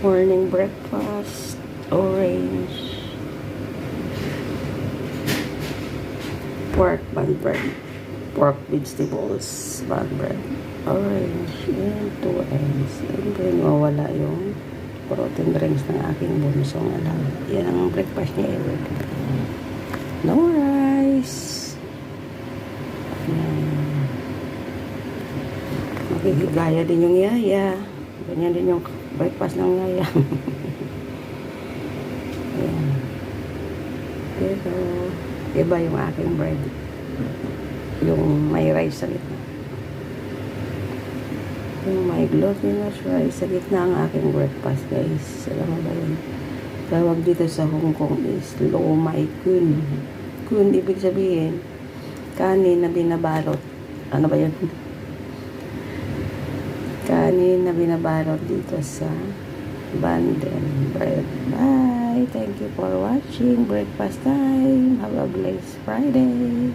Morning breakfast, orange, pork bun bread, pork vegetables, bun bread, orange, and 2 eggs. Siyempre, mawala yung protein drinks ng aking bunsong alaga. Yan ang breakfast niya everyday. No rice. Yan. Makikigaya din yung yaya. Ganyan din yung breakfast ng yaya. Ayan. Pero, iba yung aking bread. Yung may rice sa gitna. Yung may glutinous rice sa gitna ang aking breakfast, guys. Alam mo ba yun? Tawag dito sa Hong Kong is lo mai kun. Kun, ibig sabihin, kanin na binabalot. Ano ba yun? Kanin na binabalot dito sa bundle bread. Bye! Thank you for watching. Breakfast time. Have a blessed Friday.